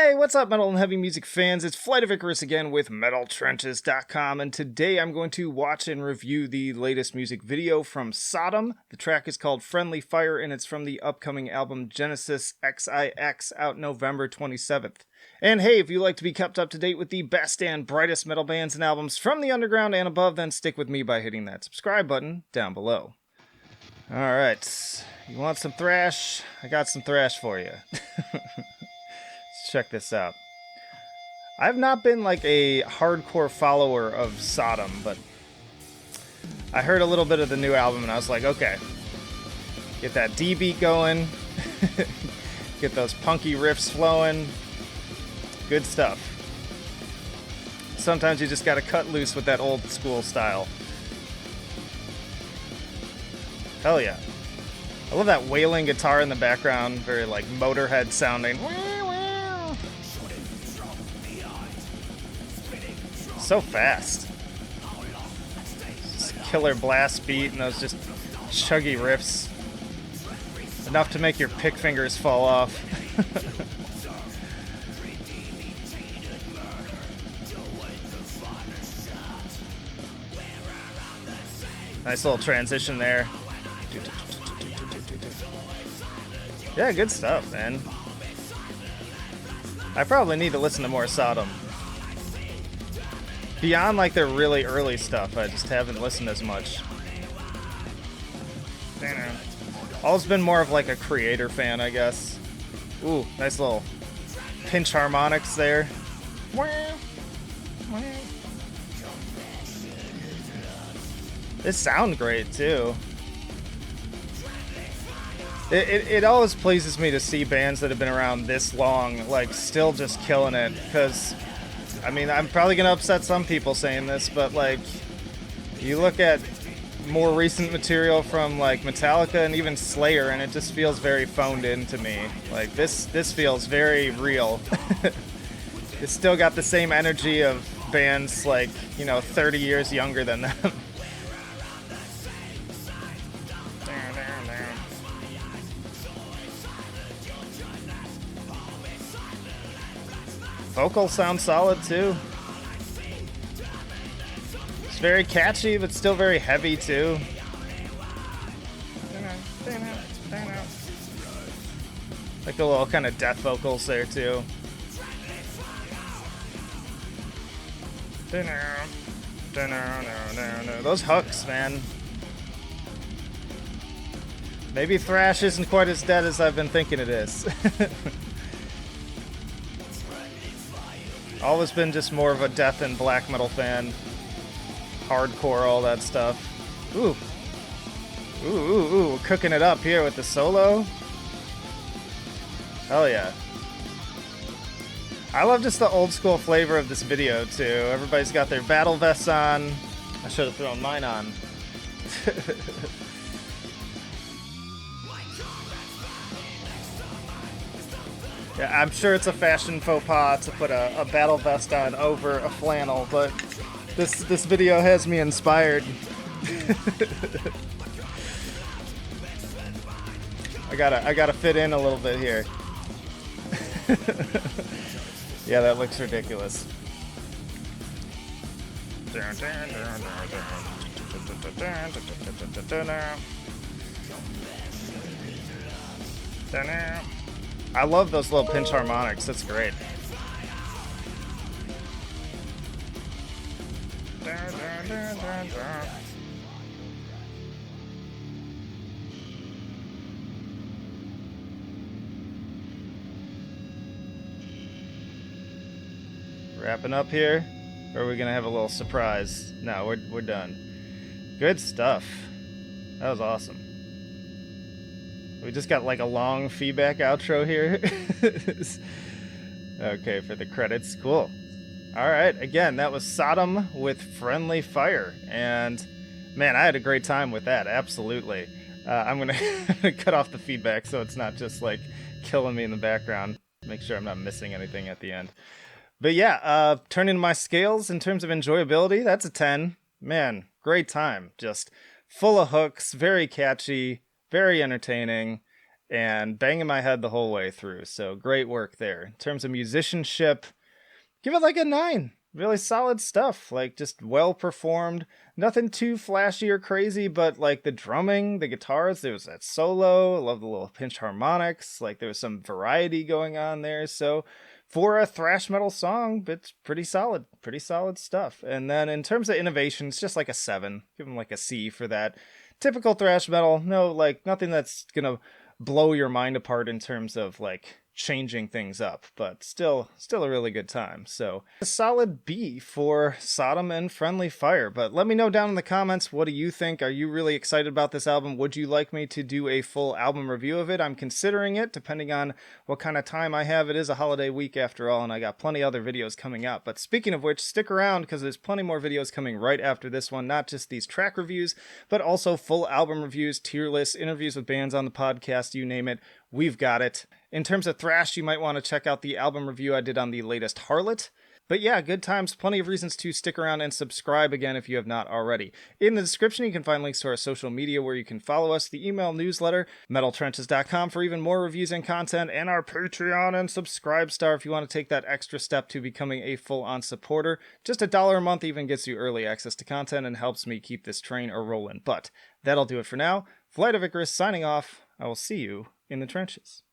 Hey, what's up, metal and heavy music fans? It's Flight of Icarus again with MetalTrenches.com, and today I'm going to watch and review the latest music video from Sodom. The track is called Friendly Fire, and it's from the upcoming album Genesis XIX, out November 27th. And hey, if you like to be kept up to date with the best and brightest metal bands and albums from the underground and above, then stick with me by hitting that subscribe button down below. Alright, you want some thrash? I got some thrash for you. Check this out. I've not been like a hardcore follower of Sodom, but I heard a little bit of the new album and I was like, okay, get that D beat going, get those punky riffs flowing, good stuff. Sometimes you just gotta cut loose with that old school style. Hell yeah. I love that wailing guitar in the background, very like Motorhead sounding. So fast. Just killer blast beat and those just chuggy riffs. Enough to make your pick fingers fall off. Nice little transition there. Yeah, good stuff, man. I probably need to listen to more Sodom. Beyond like their really early stuff, I just haven't listened as much. Always been more of like a Kreator fan, I guess. Ooh, nice little pinch harmonics there. This sounds great too. It always pleases me to see bands that have been around this long, like, still just killing it, because I mean, I'm probably going to upset some people saying this, but, like, you look at more recent material from, like, Metallica and even Slayer, and it just feels very phoned in to me. Like, this feels very real. It's still got the same energy of bands, like, you know, 30 years younger than them. Vocals sound solid too. It's very catchy, but still very heavy too. Like the little kind of death vocals there too. Those hooks, man. Maybe thrash isn't quite as dead as I've been thinking it is. Always been just more of a death and black metal fan. Hardcore, all that stuff. Ooh. Ooh, cooking it up here with the solo. Hell yeah. I love just the old school flavor of this video too. Everybody's got their battle vests on. I should have thrown mine on. Yeah, I'm sure it's a fashion faux pas to put a battle vest on over a flannel, but this video has me inspired. I gotta fit in a little bit here. Yeah, that looks ridiculous. I love those little pinch harmonics. That's great. Wrapping up here, or are we gonna have a little surprise? No, we're done. Good stuff. That was awesome. We just got like a long feedback outro here. Okay, for the credits. Cool. Alright, again, that was Sodom with Friendly Fire. And man, I had a great time with that. Absolutely. I'm going to cut off the feedback so it's not just like killing me in the background. Make sure I'm not missing anything at the end. But yeah, turning to my scales in terms of enjoyability, that's a 10. Man, great time. Just full of hooks, very catchy, very entertaining, and banging my head the whole way through. So great work there. In terms of musicianship, give it like a 9. Really solid stuff. Like, just well performed. Nothing too flashy or crazy, but like the drumming, the guitars, there was that solo. I love the little pinch harmonics. Like, there was some variety going on there. So for a thrash metal song, it's pretty solid. Pretty solid stuff. And then in terms of innovation, it's just like a 7. Give them like a C for that. Typical thrash metal. No, like, nothing that's gonna blow your mind apart in terms of like changing things up, but still a really good time. So a solid B for Sodom and Friendly Fire. But let me know down in the comments, what do you think? Are you really excited about this album? Would you like me to do a full album review of it? I'm considering it, depending on what kind of time I have. It is a holiday week after all, and I got plenty other videos coming out. But speaking of which, stick around, because there's plenty more videos coming right after this one. Not just these track reviews, but also full album reviews, tier lists, interviews with bands on the podcast, you name it. We've got it. In terms of thrash, you might want to check out the album review I did on the latest Harlot. But yeah, good times, plenty of reasons to stick around and subscribe again if you have not already. In the description, you can find links to our social media where you can follow us, the email newsletter, metaltrenches.com for even more reviews and content, and our Patreon and Subscribestar if you want to take that extra step to becoming a full-on supporter. Just $1 a month even gets you early access to content and helps me keep this train a-rolling. But that'll do it for now. Flight of Icarus signing off. I will see you in the trenches.